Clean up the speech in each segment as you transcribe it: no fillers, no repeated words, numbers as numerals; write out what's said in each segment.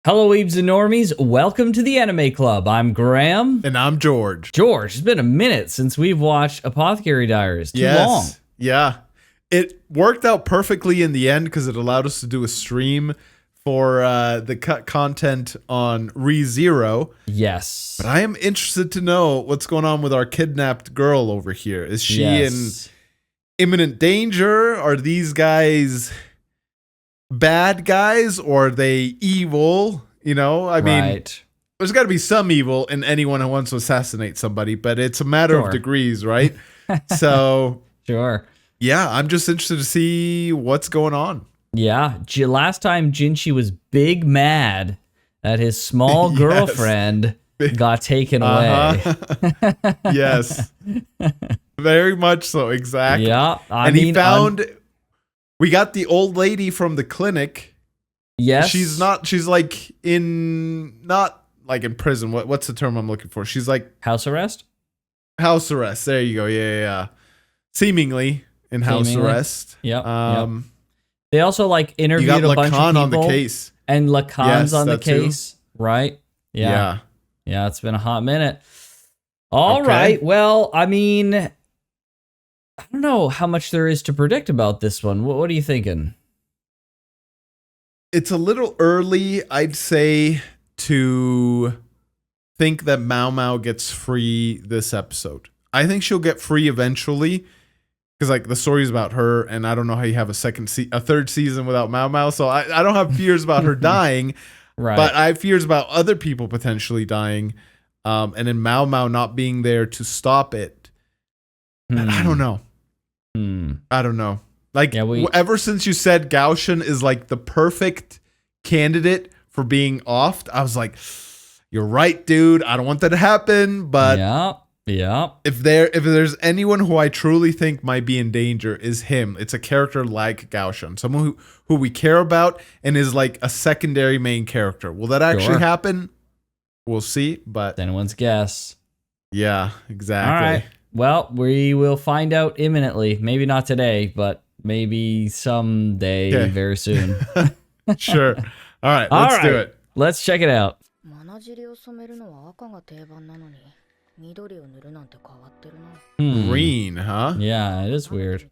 Hello, Weebs and Normies. Welcome to the Anime Club. I'm Graham. And I'm George. George, it's been a minute since we've watched Apothecary Diaries. Too long. Yeah. It worked out perfectly in the end because it allowed us to do a stream for the cut content on ReZero. Yes. But I am interested to know what's going on with our kidnapped girl over here. Is she in imminent danger? Are these guys bad guys or are they evil? You know, I mean, there's got to be some evil in anyone who wants to assassinate somebody, but it's a matter of degrees, right? So, yeah, I'm just interested to see what's going on. Yeah, last time Jinshi was big mad that his small girlfriend got taken away. Yes, very much so, exactly. Yeah, and he found... We got the old lady from the clinic. Yes. She's like not like in prison. What's the term I'm looking for? She's like house arrest? House arrest. There you go. Yeah. Seemingly in house arrest. Yep. They also like interviewed a bunch of people on the case. And Lacan's on the case, right? Yeah. Yeah, it's been a hot minute. All right. Well, I mean, I don't know how much there is to predict about this one. What are you thinking? It's a little early, I'd say, to think that Maomao gets free this episode. I think she'll get free eventually because, like, the story's about her, and I don't know how you have a third season without Maomao. So I don't have fears about her dying, but I have fears about other people potentially dying, and then Maomao not being there to stop it. And I don't know. I don't know. Like, ever since you said Gaoshan is like the perfect candidate for being offed, I was like, you're right, dude. I don't want that to happen. But if there's anyone who I truly think might be in danger, is him. It's a character like Gaoshan, someone who we care about and is like a secondary main character. Will that actually happen? We'll see. But anyone's guess. Yeah, exactly. All right. Well, we will find out imminently. Maybe not today, but maybe someday very soon. Sure. All right, let's do it. Let's check it out. Green, huh? Yeah, it is weird.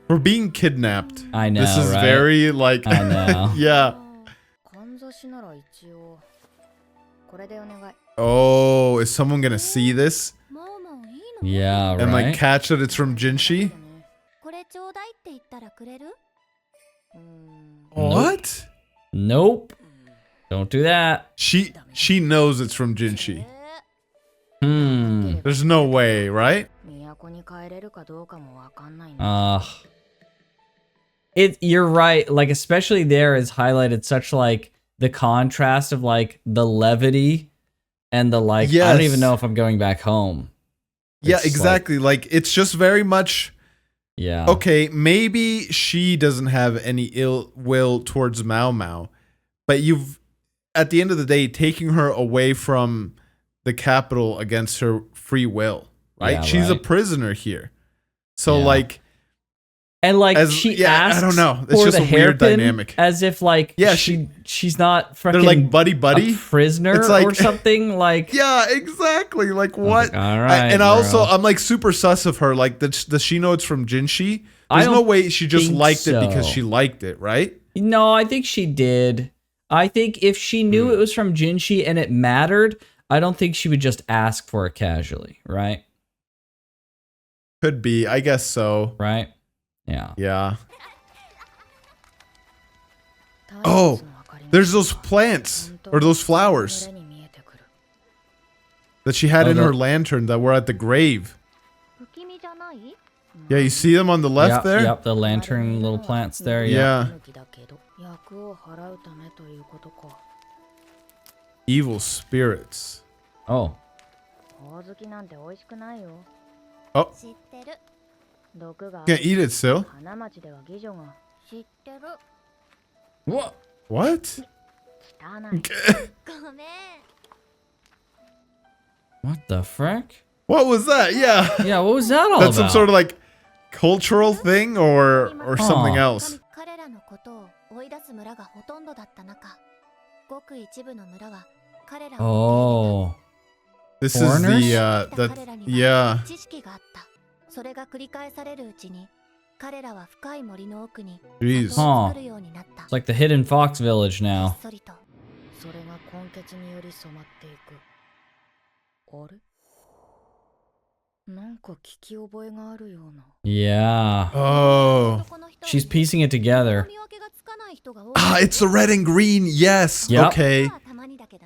We're being kidnapped. I know, this is very like... I know. Yeah. Oh, is someone gonna see this? Yeah, right. And like catch that it's from Jinshi? What? Nope. Don't do that. She knows it's from Jinshi. There's no way, right? You're right. Like, especially there is highlighted such like the contrast of like the levity and the like, I don't even know if I'm going back home. Yeah, exactly. Like it's just very much, okay, maybe she doesn't have any ill will towards Maomao, but you've, at the end of the day, taking her away from the capital against her free will, right? She's a prisoner here. So like, and like she asks, I don't know. It's just a weird dynamic. As if like she's not freaking they're like buddy a prisoner like, or something like. Yeah, exactly. Like what? Like, all right, I'm like super sus of her. Like does she know it's from Jinshi? There's no way she just liked it because she liked it, right? No, I think she did. I think if she knew it was from Jinshi and it mattered, I don't think she would just ask for it casually, right? Could be. I guess so. Right? Yeah. Yeah. Oh, there's those plants or those flowers that she had in her lantern that were at the grave. Yeah, you see them on the left there? Yep, the lantern little plants there. Yeah. Evil spirits. Oh. Oh. Can't eat it still. What? What? What the frick? What was that? Yeah. Yeah, what was that all That's about? some sort of like cultural thing or something else? 彼らのことを追い出す村がほとんどだった中、ごく一部の村は彼らを Oh. This Foreigners? is the that yeah. 知識があった。それが繰り返されるうちに、彼らは深い森の奥に Jeez. 里を作るようになった。 It's like the hidden fox village now. ひっそりと。それが根血により染まっていく。あれ？なんか聞き覚えがあるような。 Yeah. Oh. She's piecing it together. Ah, it's the red and green. Yes. Yep. Okay.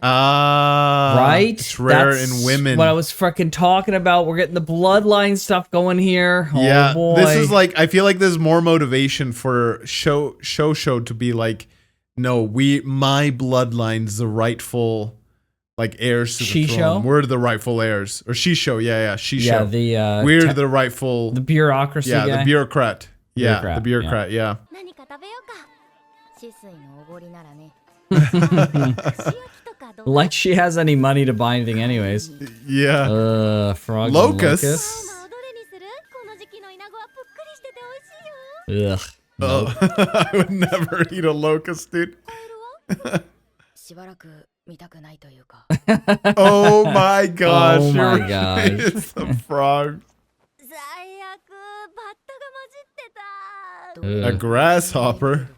Ah. Right? It's rare That's in women. what I was freaking talking about. We're getting the bloodline stuff going here. Oh, Yeah. boy. This is like, I feel like there's more motivation for show to be like, no, my bloodline's the rightful like heirs to the Shisho? throne. We're the rightful heirs. Or Shisho, yeah, Shisho. Yeah, the we're the rightful the bureaucracy guy. the bureaucrat. Yeah, the Bureaucrat, bureaucrat, yeah. Like she has any money to buy anything anyways. Yeah. Frogs Locusts. and locusts. Ugh. Oh, I would never eat a locust, dude. Oh my gosh. Oh my you're- gosh. It's the frog. A Ugh. grasshopper.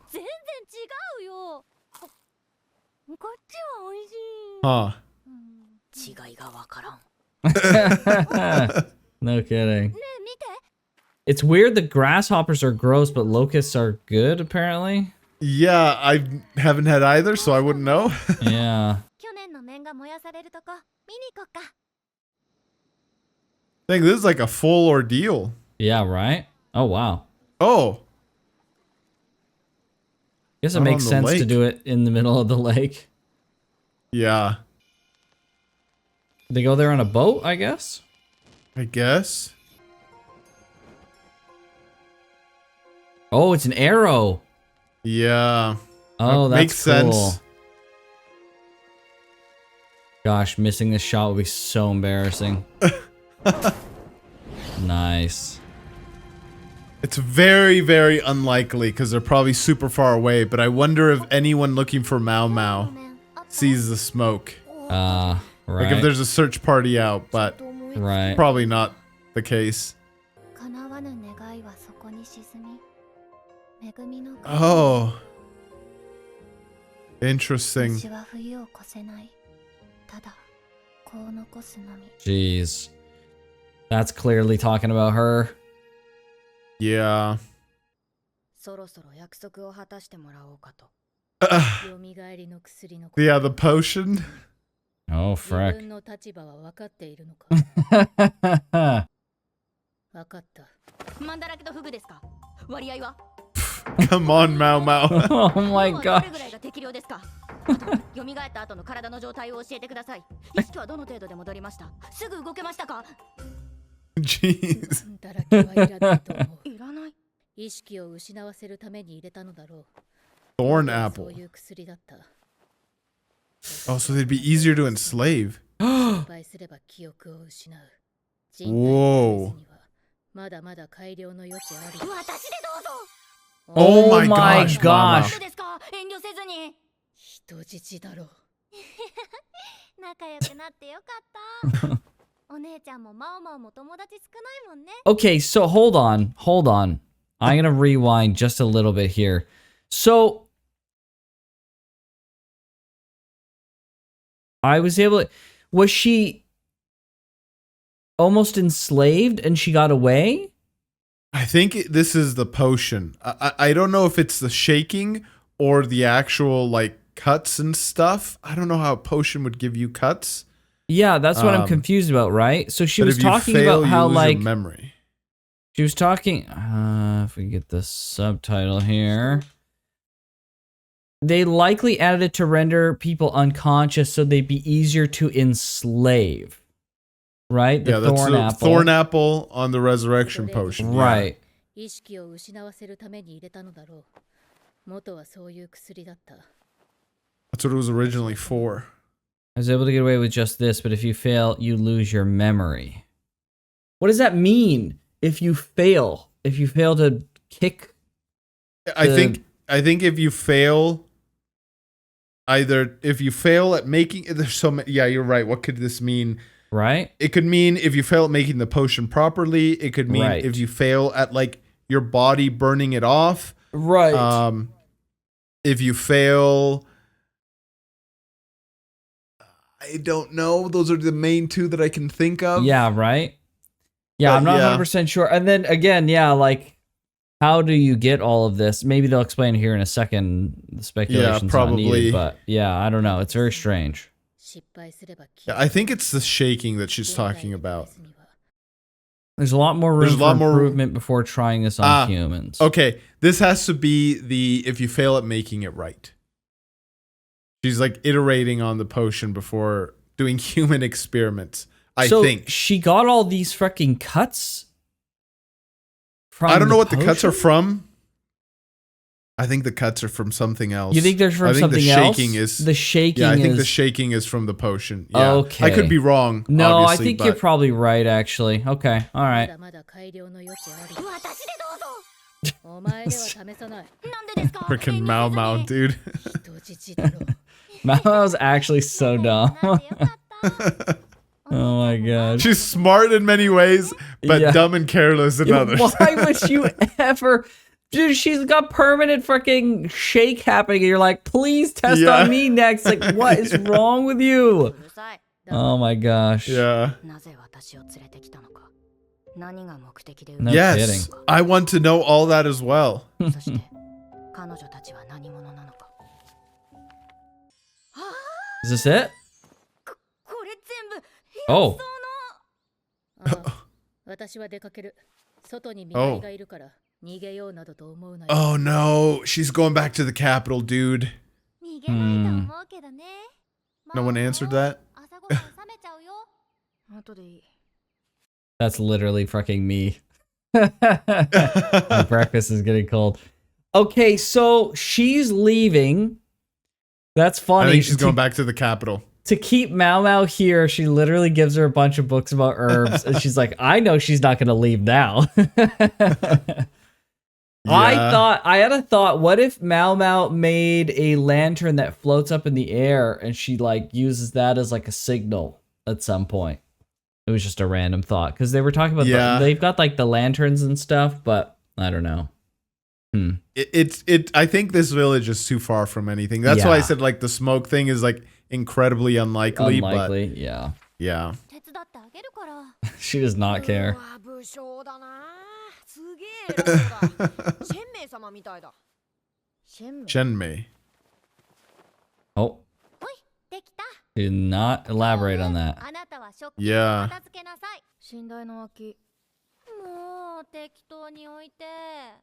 Huh. No kidding. It's weird the grasshoppers are gross, but locusts are good, apparently. Yeah, I haven't had either, so I wouldn't know. Yeah. I think this is like a full ordeal. Yeah, right? Oh, wow. Oh, Guess it Out makes on the sense to lake. do it in the middle of the lake. yeah, They go there on a boat, I guess? I guess. Oh, it's an arrow. Yeah. Oh, That that's makes cool. sense. Gosh, missing this shot would be so embarrassing. Nice. It's very, very unlikely because they're probably super far away, but I wonder if anyone looking for Maomao sees the smoke. Right. Like if there's a search party out, but Right. probably not the case. Oh. Interesting. Jeez. That's clearly talking about her. Yeah. Yeah, the potion. Oh, frick. Come on, Mao Mao. Oh my gosh. Jeez. いらない。意識を失わせるために入れたのだろう。 Thorn そ apple. ういう薬だった。 Oh, so they'd be easier to enslave. 失敗すれば記憶を失う。人体のウイルスにはまだまだ改良の余地あり。私でどうぞ。 Oh my my gosh, gosh. Mama. どうですか？遠慮せずに。人質だろう。仲良くなってよかった。お姉ちゃんもマオマオも友達少ないもんね。 Okay, so hold on. I'm gonna rewind just a little bit here. So I was able to, was she almost enslaved and she got away? I think this is the potion. I don't know if it's the shaking or the actual like cuts and stuff. I don't know how a potion would give you cuts. Yeah, that's what I'm confused about, right? So she But was if you talking fail, about you how lose your like memory. she was talking if we get the subtitle here. They likely added it to render people unconscious so they'd be easier to enslave. Right? The Yeah, that's thorn the apple. thorn apple on the resurrection potion. yeah. Right. 意識を失わせるために入れたのだろう。元はそういう薬だった。 That's what it was originally for. I was able to get away with just this, but if you fail, you lose your memory. What does that mean? If you fail? if you fail to kick. I think if you fail, if you fail at making, there's so many. Yeah, you're right. What could this mean? Right. It could mean if you fail at making the potion properly. It could mean Right. if you fail at like your body burning it off. Right. If you fail, I don't know. Those are the main two that I can think of. Yeah, right? Yeah, But I'm not yeah. 100% sure. And then again, yeah, like, how do you get all of this? Maybe they'll explain here in a second. The speculation's not probably. needed, but yeah, I don't know. It's very strange. Yeah, I think it's the shaking that she's talking about. There's a lot more room There's a for lot more- improvement before trying this on humans. Okay, this has to be if you fail at making it right. She's like iterating on the potion before doing human experiments. I think. She got all these freaking cuts from I don't know what the potion? cuts are from. I think the cuts are from something else. You think they're from I think something the else? shaking is The shaking Yeah, I think is... the shaking is from the potion. Yeah. Okay. I could be wrong. No, I obviously, think but you're probably right, actually. Okay, all right. 私でどうぞお前では試さない。なんでですか freaking Maomao, dude. 人質だろ。 Mao's actually so dumb. なんでよかった Oh my god. She's smart in many ways, but Yeah. dumb and careless in Yeah, others. why would you ever... Dude, she's got permanent freaking shake happening, and you're like, please test Yeah. on me next. Like, what is wrong with you? うるさい Oh my gosh. Yeah. なぜ私を連れてきたのか。何が目的で No Yes. kidding. I want to know all that as well. そして彼女たちは何者なのか。 Is this it? これ全部 Oh. ああ私は出かける。外に見張りがいるから逃げようなどと思うなよ。 Oh no, she's going back to the capital, dude. 逃げないと思うけどね No one answered that? 朝ごはん冷めちゃうよ後でいい。 That's literally fucking me. My breakfast is getting cold. Okay, so she's leaving. That's funny. I think she's to, going back to the capital. to keep Maomao here, she literally gives her a bunch of books about herbs. And she's like, I know she's not going to leave now. I had a thought, what if Maomao made a lantern that floats up in the air and she like uses that as like a signal at some point? It was just a random thought because they were talking about they've got like the lanterns and stuff, but I don't know. I think this village is too far from anything. That's why I Yeah. said like the smoke thing is like incredibly unlikely. Unlikely, yeah. But yeah. 手伝ってあげるから She does not care. うわ武将だなすげえ偉そうだシェンメイ様みたいだシェンメイ Shenmei. Oh, ほいできた do not elaborate on that. あなたは食器を Yeah. 片付けなさい寝台の脇。もう適当に置いて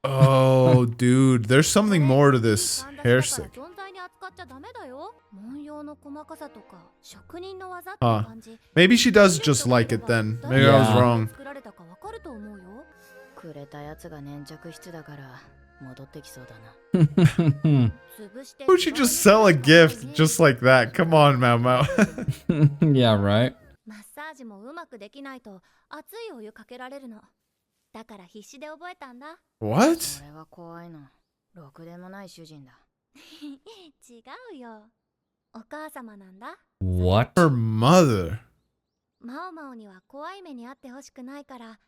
Oh, dude. There's something more to this これ hair いい stick. かんだしだから存在に扱っちゃダメだよ文様の細かさとか職人の技って Huh. 感じ Maybe she does just like it then. Maybe I was Yeah. wrong. 作られたかわかると思うよくれたやつが粘着質だから戻ってきそうだな。 yeah, 潰して Who'd she just sell a gift just like that? Come on, Maomao. right. マッサージもうまくできないと熱いお湯かけられるのだから必死で覚えたんだ What? それは怖いの。ろくでもない主人だ。違うよお母様なんだ What? Her mother. マオマオには怖い目に遭ってほしくないから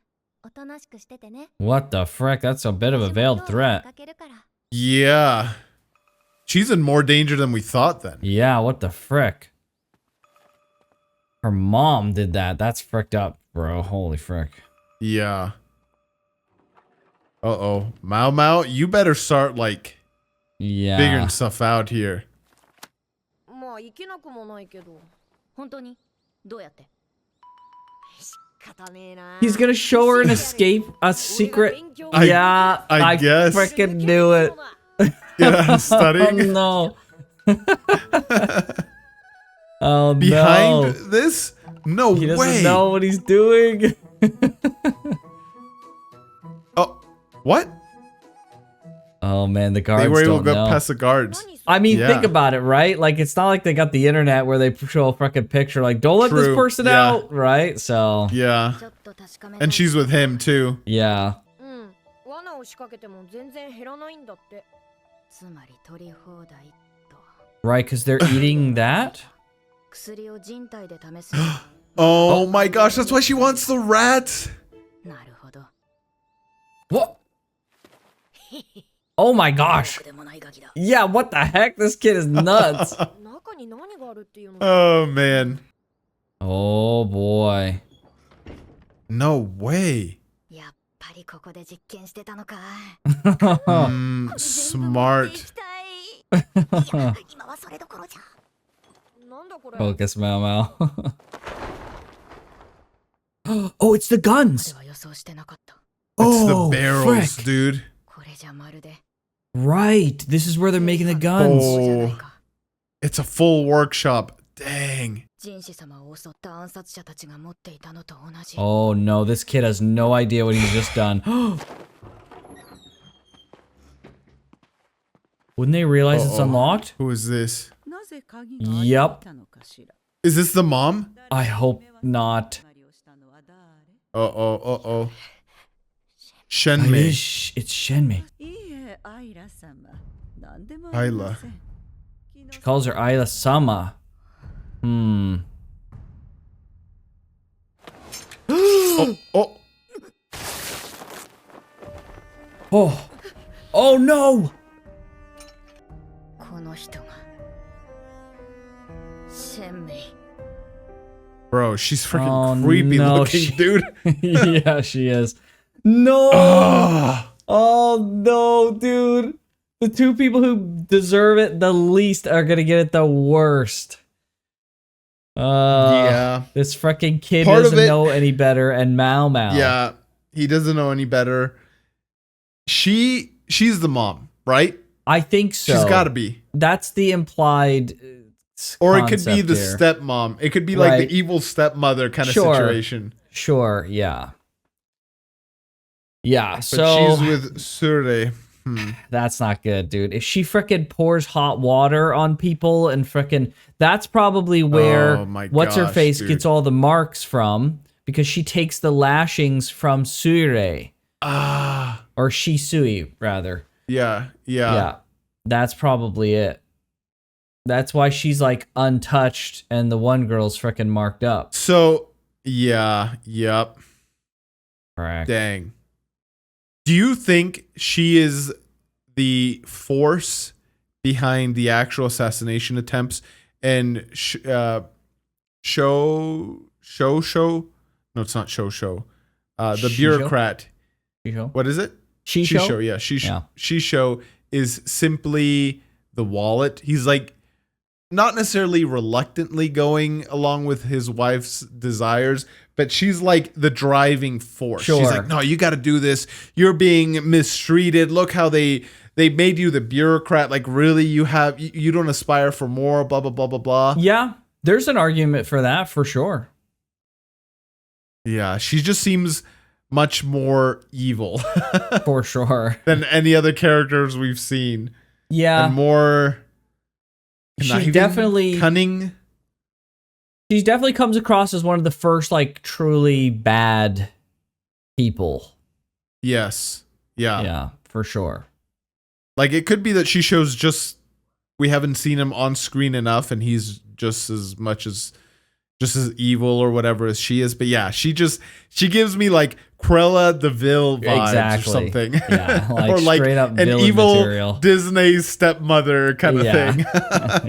おとなしくしててね What the frick? That's a bit of a veiled 私も今日 threat. 出かけるから Yeah. She's in more danger than we thought then. Yeah, what the frick? Her mom did that. That's fricked up, bro. Holy frick. Yeah. Uh-oh. Maomao, you better start like Yeah. figuring stuff out here. まあいけなくもないけど本当にどうやって仕方ねえな He's gonna show her an escape, a secret. Yeah, I guess. frickin' knew it. Yeah, Oh studying. no. Oh Behind no. this? No He doesn't way. know what he's doing. Oh, what? Oh man, the guards They were able don't to go know. past the guards. I mean, Yeah. think about it, right? Like, it's not like they got the internet where they show a fucking picture, like, don't let this True, person yeah. out, right? So, Yeah. ちょっと確かめたい And she's with him too. yeah. うんを仕掛けても全然減らないんだって。つまり取り放題と。 Right, because they're eating that? 薬を人体で試す。Oh my gosh, that's why she wants the rats. なるほど。 What? Oh my gosh. でもないガキだ。 Yeah, what the heck? This kid is nuts. 中に何があるっていうの？ Oh man. Oh boy. No way. やっぱりここで実験してたのか。 Smart. 今はそれどころじゃ。なんだこれ？ Focus, Maomao. Oh, it's the guns. は予想してなかった。 It's the Oh, barrels, frick. dude. これじゃまるで。 Right. This is where they're making the guns. Oh, it's a full workshop. Dang. 人士様を襲った暗殺者たちが持っていたのと同じ。 Oh no, this kid has no idea what he's just done. Wouldn't they realize it's unlocked? Who is this? Yep. Is this the mom? I hope not. Uh-oh. It Shenmei. is, it's Shenmei. Ayla. She calls her Ayla-sama. Oh. Oh. Oh no! この人がシェンメイ。 Bro, she's freaking Oh, creepy no, looking, dude. Yeah, she is. No! Ah. Oh no, dude. The two people who deserve it the least are gonna get it the worst. Yeah. This freaking kid Part of doesn't it- know any better, and Maomao. Yeah. He doesn't know any better. She's the mom, right? I think so. She's got to be. That's the implied. Or it could be concept the here. stepmom. It could be like Right. the evil stepmother kind of Sure. situation. Sure, yeah. Yeah, But so she's with Sure. that's not good, dude. If she frickin' pours hot water on people and frickin', that's probably where Oh my what's her gosh, face dude. gets all the marks from, because she takes the lashings from Suire, Ah. or Shisui rather. Yeah. Yeah, that's probably it. That's why she's like untouched, and the one girl's frickin' marked up. So, yeah. Yep. Correct. Dang. Do you think she is the force behind the actual assassination attempts and show? No, it's not show. The Shisho? bureaucrat. Shisho? What is it? Shisho? Yeah, Yeah. Shisho is simply the wallet. He's like not necessarily reluctantly going along with his wife's desires, but she's like the driving force. She's Sure. like, no, you got to do this. You're being mistreated. Look how they made you the bureaucrat. Like, really, you don't aspire for more. Blah blah blah blah blah. Yeah, there's an argument for that for sure. Yeah, she just seems much more evil For sure. than any other characters we've seen, Yeah. and more. She conniving, definitely cunning. She definitely comes across as one of the first like truly bad people. Yes. Yeah. Yeah, for sure. Like it could be that she shows just we haven't seen him on screen enough, and he's just as evil or whatever as she is. But yeah, she gives me like Cruella de Vil vibes Exactly. or something. Yeah, like or like straight up an villain evil material. Disney stepmother kind of Yeah. thing.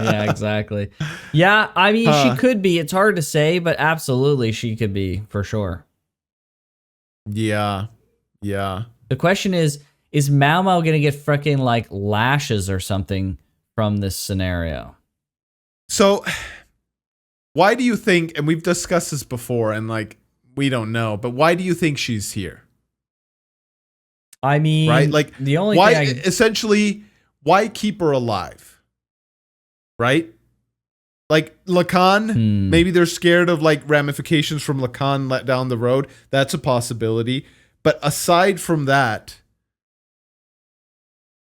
Yeah, exactly. Yeah, I mean, Huh. she could be. It's hard to say, but absolutely she could be for sure. Yeah. Yeah. The question is Maomao going to get freaking like lashes or something from this scenario? So why do you think, and we've discussed this before, and like we don't know, but why do you think she's here? I mean, Right? Like the only why thing essentially why keep her alive? Right? Like Lacan, maybe they're scared of like ramifications from Lacan let down the road. That's a possibility. But aside from that,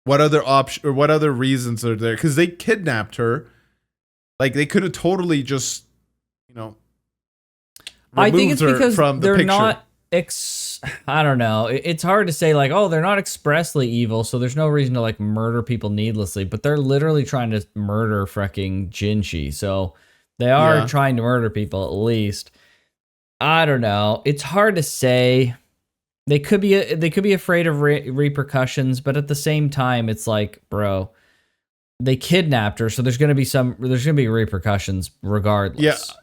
what other option or what other reasons are there? Because they kidnapped her. Like they could have totally just, I think it's removed her because from the they're picture. not I don't know. It's hard to say like, oh, they're not expressly evil, so there's no reason to like murder people needlessly, but they're literally trying to murder freaking Jinshi. So they are Yeah. trying to murder people at least. I don't know. It's hard to say. They could be afraid of repercussions, but at the same time, it's like, bro, they kidnapped her, so there's gonna be repercussions regardless. Yeah.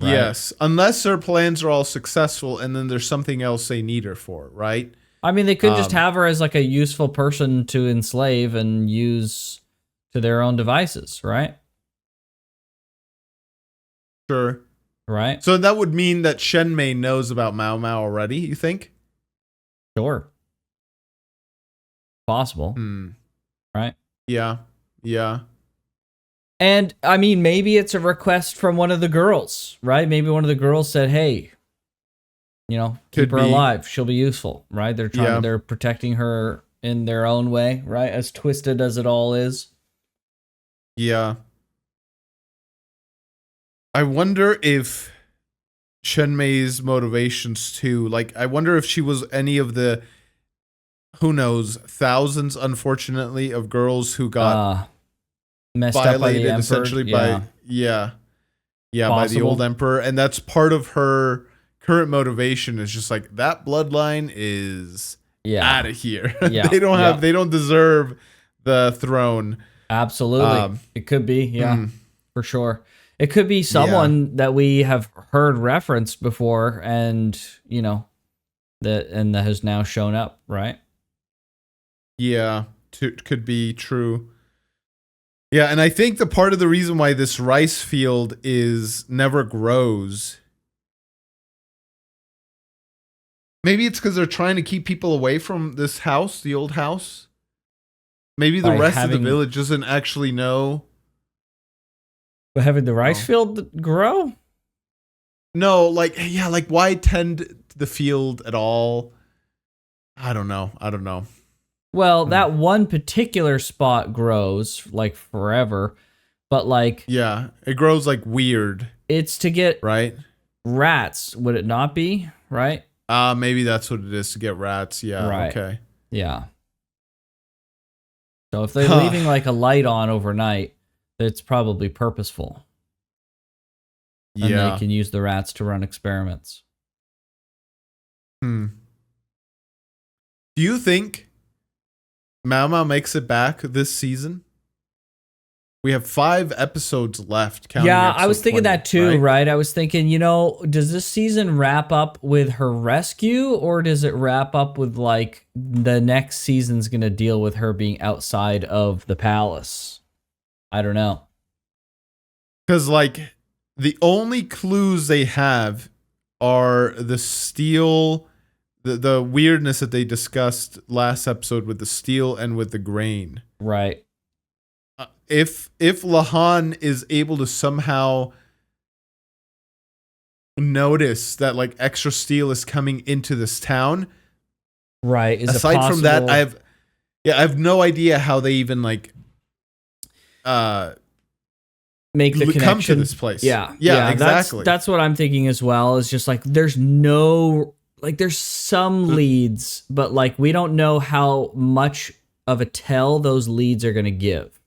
Right? Yes. Unless their plans are all successful and then there's something else they need her for, right? I mean, they could just have her as like a useful person to enslave and use to their own devices, right? Sure. Right? So that would mean that Shenmei knows about Maomao already, you think? Sure. Possible, right? Yeah. Yeah. And I mean, maybe it's a request from one of the girls, right? Maybe one of the girls said, "Hey, you know, keep Could her be. alive. She'll be useful," right? They're trying, Yeah. they're protecting her in their own way, right? As twisted as it all is. Yeah. I wonder if Shenmei's motivations too, like, I wonder if she was any of the, who knows, thousands, unfortunately, of girls who got messed up by the violated emperor. essentially by by the Possible. old emperor, and that's part of her current motivation is just like that bloodline is out of here. Yeah. They don't deserve the throne. Absolutely. It could be, for sure. It could be someone that we have heard referenced before and, you know, that has now shown up, right? Yeah, could be true. Yeah, and I think the part of the reason why this rice field never grows, maybe it's because they're trying to keep people away from this house, the old house. Maybe the By rest of the having- village doesn't actually know. But having the rice field grow? No, like why tend the field at all? I don't know. Well, that one particular spot grows like forever, but like Yeah, it grows like weird, it's to get right? rats, would it not be? Right? Maybe that's what it is, to get rats. Yeah, Right. okay. Yeah. So if they're leaving like a light on overnight, it's probably purposeful. And Yeah. they can use the rats to run experiments. Do you think Maomao makes it back this season? We have 5 episodes left. Counting Yeah, I was episode thinking 20, that too, right? I was thinking, you know, does this season wrap up with her rescue, or does it wrap up with like the next season's gonna deal with her being outside of the palace? I don't know. Because like the only clues they have are the steel, the weirdness that they discussed last episode with the steel and with the grain. Right. If Lahan is able to somehow notice that like extra steel is coming into this town, Right. Is aside it possible? from that, I have no idea how they even like make the connection. come to this place. Yeah, exactly. That's what I'm thinking as well. Is just like there's some leads, but like we don't know how much of a tell those leads are going to give.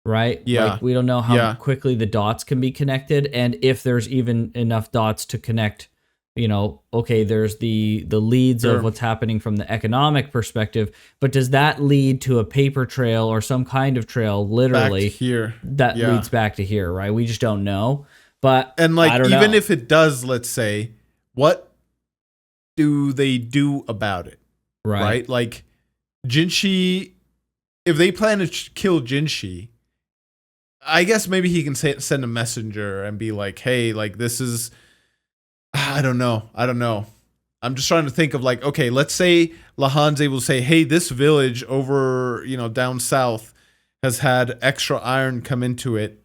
Right? Yeah. Like we don't know how quickly the dots can be connected, and if there's even enough dots to connect. You know, okay, there's the leads of what's happening from the economic perspective, but does that lead to a paper trail or some kind of trail literally back here that leads back to here, right? We just don't know. But and like I don't even know. if it does, let's say, what do they do about it? Right? Like Jinshi, if they plan to kill Jinshi, I guess maybe he can send a messenger and be like, hey, like this is, I don't know. I'm just trying to think of like, okay, let's say Lahan's able to say, hey, this village over, down south has had extra iron come into it.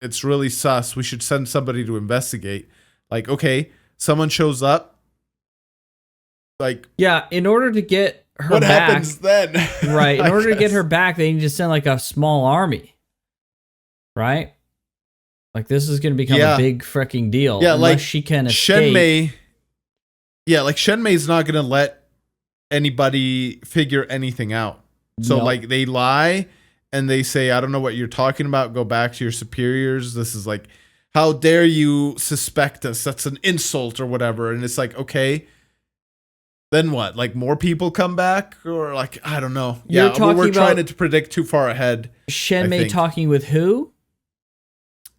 It's really sus. We should send somebody to investigate. Like, okay, someone shows up. Like, yeah, in order to get her what back, happens then? right? In I order to get guess. her back, they need to send like a small army, right? Like this is going to become a big freaking deal. Yeah, unless like she can escape. Shenmei. Yeah, like Shenmei's not gonna let anybody figure anything out. So Nope. like they lie and they say, I don't know what you're talking about. Go back to your superiors. This is like, how dare you suspect us? That's an insult or whatever. And it's like, okay, then what? Like more people come back or like, I don't know. You're Yeah, talking we're trying about to predict too far ahead. Shenmei think. talking with who?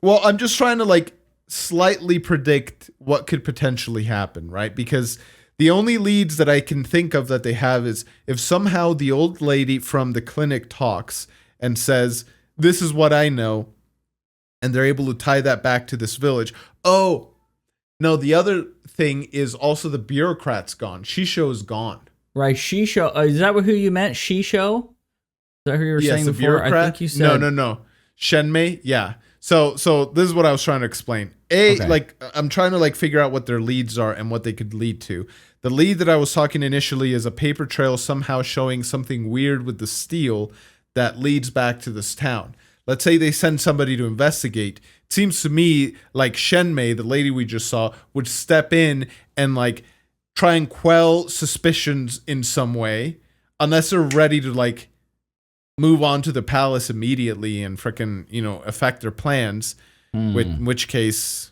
Well, I'm just trying to like slightly predict what could potentially happen, right? Because the only leads that I can think of that they have is if somehow the old lady from the clinic talks and says, this is what I know, and they're able to tie that back to this village. Oh, no, the other thing is also the bureaucrat's gone. Shisho's gone. Right, Shisho. Is that who you meant? Shisho? Is that who you were saying the before? bureaucrat. I think you said No. Shenmei, yeah. So this is what I was trying to explain. Okay. Like I'm trying to like figure out what their leads are and what they could lead to. The lead that I was talking initially is a paper trail somehow showing something weird with the steel that leads back to this town. Let's say they send somebody to investigate. It seems to me like Shenmei, the lady we just saw, would step in and like try and quell suspicions in some way, unless they're ready to like move on to the palace immediately and frickin', affect their plans. In which case,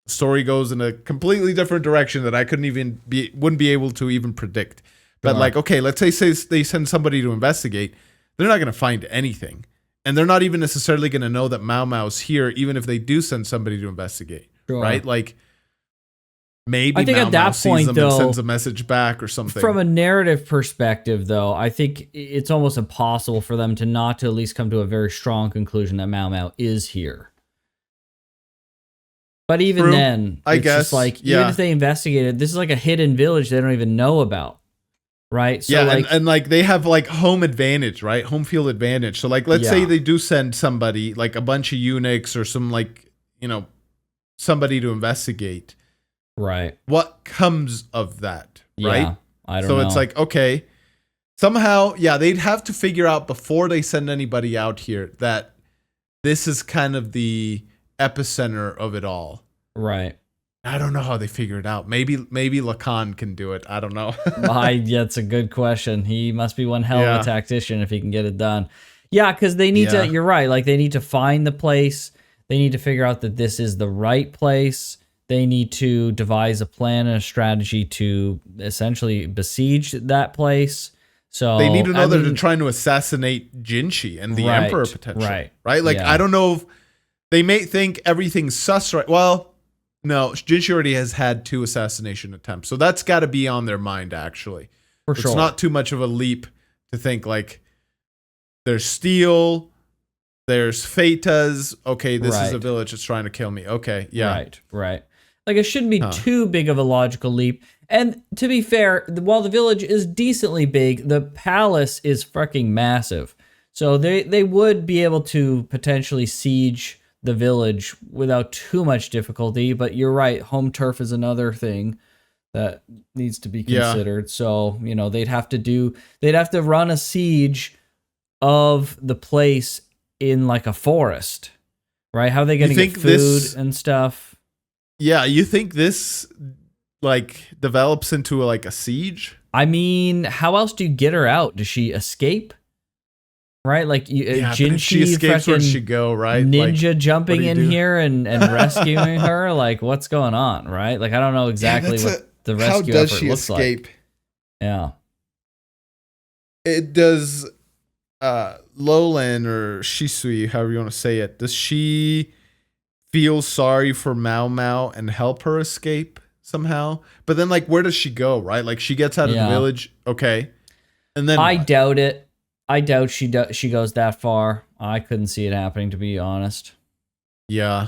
the story goes in a completely different direction that I wouldn't be able to even predict. But Sure. like, okay, let's say they send somebody to investigate, they're not going to find anything. And they're not even necessarily going to know that Maomao's here, even if they do send somebody to investigate. Sure. Right? Like, maybe I think at Maomao that sees point, them though, and sends a message back or something. from a narrative perspective, though, I think it's almost impossible for them to not to at least come to a very strong conclusion that Maomao is here. But even True. then, I it's guess, just like, yeah. even if they investigated, this is like a hidden village they don't even know about. Right? So yeah, like, and like they have like home advantage, right? Home field advantage. So like, let's say Yeah. they do send somebody, like a bunch of eunuchs or some like, somebody to investigate. right. What comes of that, right? Yeah, I don't So know. it's like, okay, somehow, yeah, they'd have to figure out before they send anybody out here that this is kind of the epicenter of it all. right. I don't know how they figure it out. Maybe Lacan can do it. I don't know. Yeah, it's a good question. He must be one hell of Yeah. a tactician if he can get it done. Yeah, because they need Yeah. to, you're right, like they need to find the place. They need to figure out that this is the right place. They need to devise a plan and a strategy to essentially besiege that place. So They need to know I that mean, they're trying to assassinate Jinshi and the Right, Emperor potentially. right, Like, yeah. I don't know if they may think everything's sus, right? Well, no, Jinshi already has had 2 assassination attempts. So that's got to be on their mind, actually. for It's sure. not too much of a leap to think, like, there's steel, there's Fetas. Okay, this is Right. a village that's trying to kill me. Okay, yeah. Right. Like it shouldn't be too big of a logical leap. And to be fair, while the village is decently big, the palace is fucking massive. So they would be able to potentially siege the village without too much difficulty. But you're right, home turf is another thing that needs to be Yeah. considered. So, they'd have to run a siege of the place in like a forest. Right? How are they going to You get think food this- and stuff? Yeah, you think this, like, develops into, like, a siege? I mean, how else do you get her out? Does she escape? Right? Like, Yeah, but if she Jinshi escapes, where'd she freaking go, right? ninja Like, jumping what do you in do? here and rescuing her? Like, what's going on, right? Like, I don't know exactly what the rescue how does effort she looks escape? like. Yeah. It does Lolan or Shisui, however you want to say it, does she feel sorry for Maomao and help her escape somehow? But then, like, where does she go, right? Like, she gets out of the Yeah. village, okay, and then I what? doubt it. I doubt she goes that far. I couldn't see it happening, to be honest. Yeah.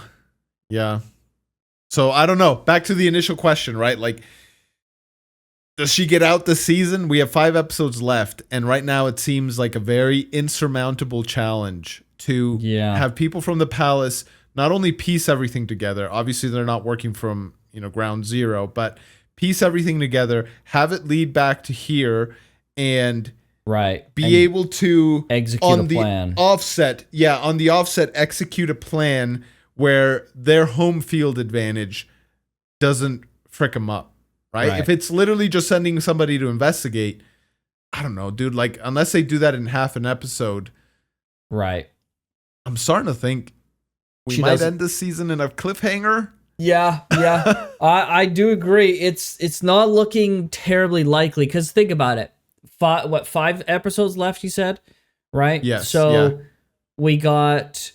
So I don't know. Back to the initial question, right? Like, does she get out this season? We have 5 episodes left, and right now it seems like a very insurmountable challenge to Yeah. have people from the palace not only piece everything together. Obviously, they're not working from ground zero, but piece everything together, have it lead back to here, and Right. be And able to execute on a the plan. offset, execute a plan where their home field advantage doesn't frick them up. right? Right. If it's literally just sending somebody to investigate, I don't know, dude. Like, unless they do that in half an episode, Right. I'm starting to think we She might doesn't- end this season in a cliffhanger. Yeah, I do agree. It's not looking terribly likely because think about it. 5 episodes left? You said, right? Yes, So yeah. we got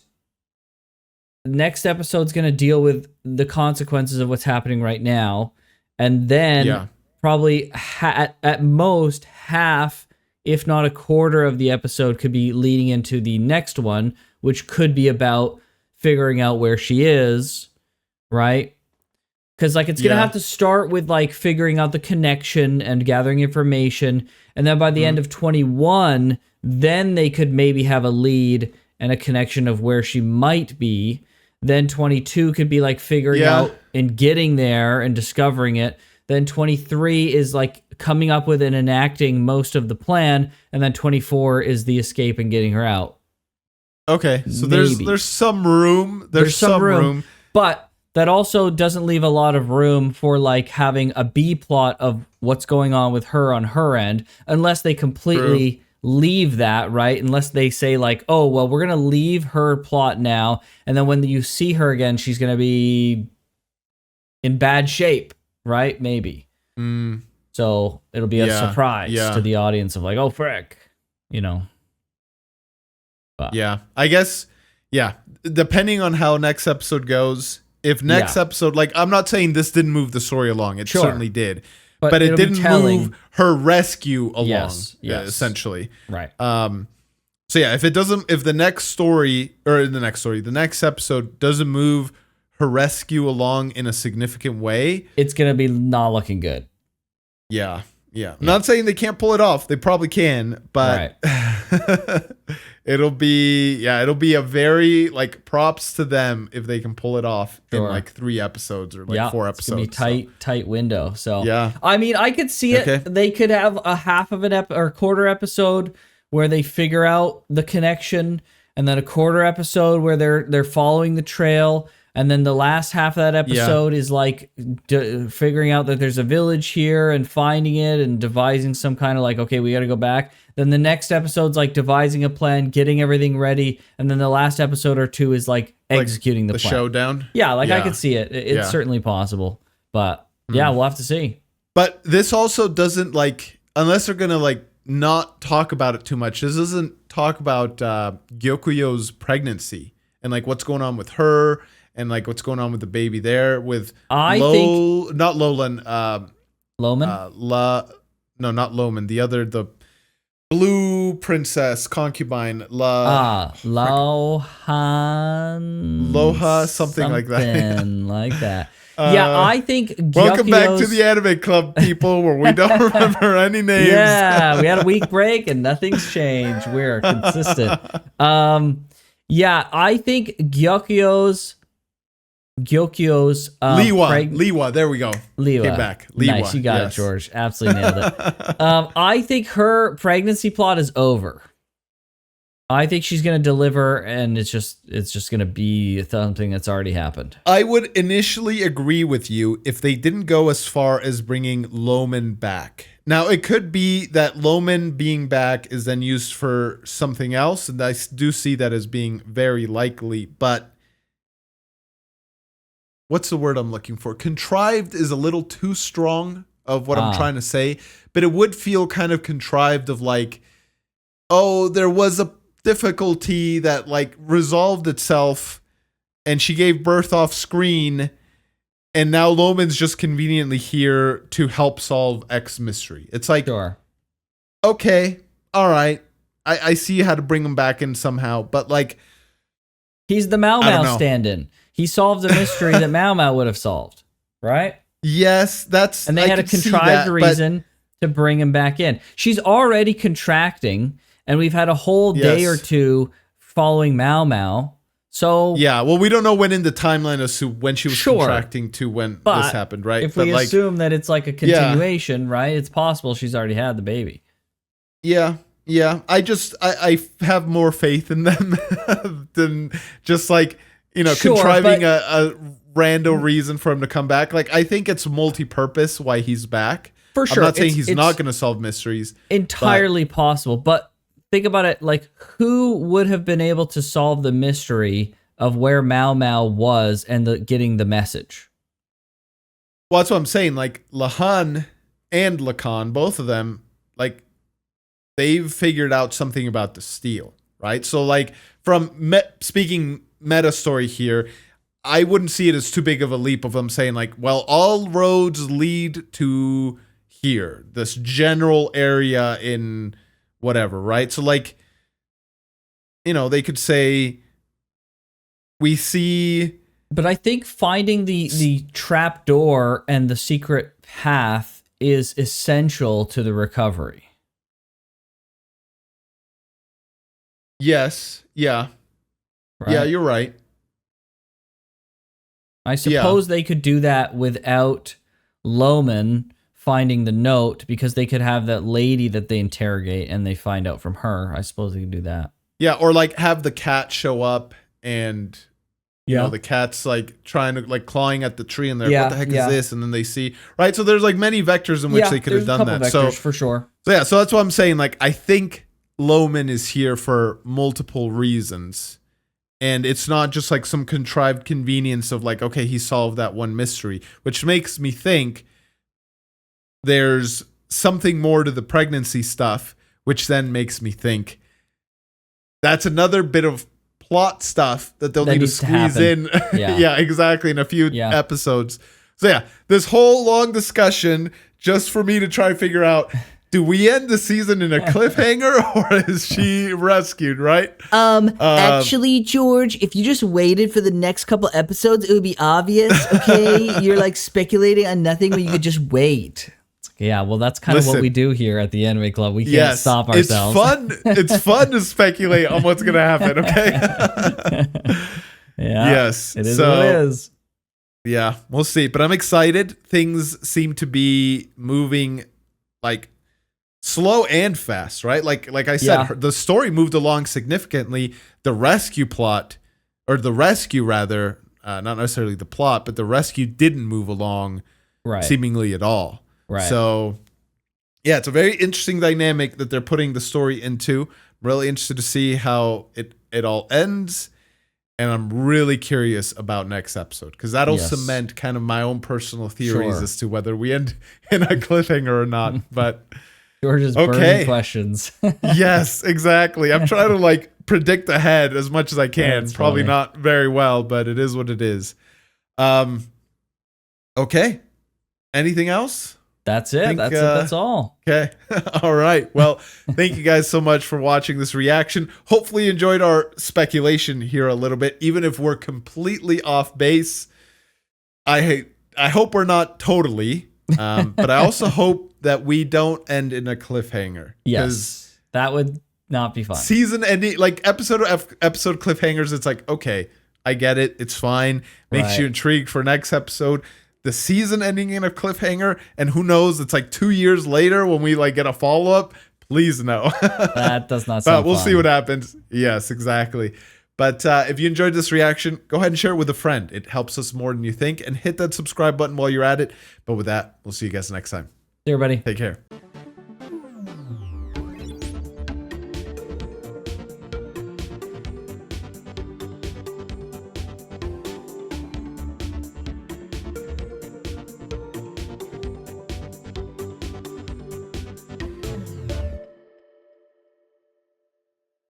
next episode's going to deal with the consequences of what's happening right now, and then Yeah. probably at most half, if not a quarter of the episode could be leading into the next one, which could be about figuring out where she is. Right? Because like it's gonna Yeah. have to start with like figuring out the connection and gathering information, and then by the end of 21, then they could maybe have a lead and a connection of where she might be. Then 22 could be like figuring Yeah. out and getting there and discovering it. Then 23 is like coming up with and enacting most of the plan, and then 24 is the escape and getting her out. Okay, so Maybe. there's some room. There's some room. But that also doesn't leave a lot of room for like having a B plot of what's going on with her on her end, unless they completely leave that, right? Unless they say like, oh, well, we're going to leave her plot now. And then when you see her again, she's going to be in bad shape, right? Maybe. Mm, So it'll be a Yeah, surprise yeah. to the audience of like, oh, frick, you know. But yeah, I guess. Yeah, depending on how next episode goes. If next Yeah. episode, like, I'm not saying this didn't move the story along. It Sure. certainly did. But But it it'll be didn't telling. move her rescue along, Yes, yes. essentially. right. So yeah, if the next episode doesn't move her rescue along in a significant way, It's going to be not looking good. yeah. I'm not saying they can't pull it off. They probably can, but it'll be a very like props to them if they can pull it off in Sure. like 3 episodes or like 4 It's gonna episodes. be tight window. So Yeah. I mean, I could see it. Okay. They could have a half of an or quarter episode where they figure out the connection, and then a quarter episode where they're following the trail, and then the last half of that episode is like figuring out that there's a village here and finding it and devising some kind of like, okay, we got to go back. Then the next episode's like devising a plan, getting everything ready, and then the last episode or 2 is like executing the plan. showdown. Yeah, like I Yeah. could see it. It's Yeah. certainly possible. But yeah, we'll have to see. But this also doesn't like, unless they're gonna like not talk about it too much. This doesn't talk about Gyokuyo's pregnancy and like what's going on with her and like what's going on with the baby there with I think not Lolan, Loman? not Loman, the blue princess concubine Loha, something like that. Something like that. Yeah, I think Welcome back to Gyokuyo's- the anime club, people, where we don't remember any names. Yeah, we had a week break and nothing's changed. We're consistent. Yeah, I think Gyokuyo's Liwa, there we go. Liwa. Came back. Liwa, Nice, you got yes. it, George. Absolutely nailed it. I think her pregnancy plot is over. I think she's gonna deliver, and it's just gonna be something that's already happened. I would initially agree with you if they didn't go as far as bringing Loman back. Now, it could be that Loman being back is then used for something else, and I do see that as being very likely, but what's the word I'm looking for? Contrived is a little too strong of what I'm trying to say, but it would feel kind of contrived of like, oh, there was a difficulty that like resolved itself and she gave birth off screen and now Loman's just conveniently here to help solve X mystery. It's like, Sure. okay, all right. I see how to bring him back in somehow, but like, He's the I don't Maomao know. stand-in. He solved a mystery that Maomao would have solved, right? yes, that's, And they I had a could see contrived that, reason to bring him back in. She's already contracting, and we've had a whole day Yes. or two following Maomao. So But yeah, well, we don't know when in the timeline as to when she was Sure. contracting to when But this happened, right? if But we like, assume that it's like a continuation, right? It's possible she's already had the baby. yeah. I have more faith in them than just like, Sure, contriving but- a random reason for him to come back. Like, I think it's multi-purpose why he's back. For sure. I'm not saying he's it's not going to solve mysteries. entirely possible, but think about it. Like, who would have been able to solve the mystery of where Maomao was and getting the message? Well, that's what I'm saying. Like, Lahan and Lacan, both of them, like, they've figured out something about the steel, right? So, like, from speaking meta story here, I wouldn't see it as too big of a leap of them saying, like, well, all roads lead to here, this general area in whatever, right? So, like, you know, they could say, we see... But I think finding the trap door and the secret path is essential to the recovery. Yes. Yeah. Right? Yeah, you're right. I suppose they could do that without Loman finding the note, because they could have that lady that they interrogate and they find out from her. I suppose they could do that. Yeah, or like have the cat show up and you know, the cat's like trying to like clawing at the tree and they're what the heck is this? And then they see, right? So there's like many vectors in which they could have done that. Vectors, for sure. So yeah, so that's what I'm saying. Like, I think Loman is here for multiple reasons. And it's not just like some contrived convenience of like, okay, he solved that one mystery, which makes me think there's something more to the pregnancy stuff, which then makes me think that's another bit of plot stuff that they'll need to squeeze in. Yeah, exactly, in a few episodes. So yeah, this whole long discussion just for me to try to figure out, do we end the season in a cliffhanger or is she rescued, right? Actually, George, if you just waited for the next couple episodes, it would be obvious, okay? You're like speculating on nothing when you could just wait. Yeah, well, that's kind of what we do here at the Anime Club. We can't stop ourselves. It's fun to speculate on what's going to happen, okay? Yes. It is what it is. Yeah, we'll see. But I'm excited. Things seem to be moving like slow and fast, right? Like I said, the story moved along significantly. The rescue plot, or the rescue rather, not necessarily the plot, but the rescue didn't move along seemingly at all. Right. So, yeah, it's a very interesting dynamic that they're putting the story into. I'm really interested to see how it all ends. And I'm really curious about next episode, because that'll cement kind of my own personal theories as to whether we end in a cliffhanger or not. But George's burning questions. Yes, exactly. I'm trying to like predict ahead as much as I can. Probably funny. not very well, but it is what it is. Okay. Anything else? That's it. That's all. Okay. All right. Well, thank you guys so much for watching this reaction. Hopefully you enjoyed our speculation here a little bit, even if we're completely off base. I hope we're not totally, but I also hope that we don't end in a cliffhanger. Yes. That would not be fun. Season ending, like episode cliffhangers, it's like, okay, I get it. It's fine. Makes you intrigued for next episode. The season ending in a cliffhanger, and who knows, it's like 2 years later when we like get a follow-up. Please no. That does not sound But we'll fun. see what happens. Yes, exactly. But if you enjoyed this reaction, go ahead and share it with a friend. It helps us more than you think. And hit that subscribe button while you're at it. But with that, we'll see you guys next time. See you, everybody. Take care.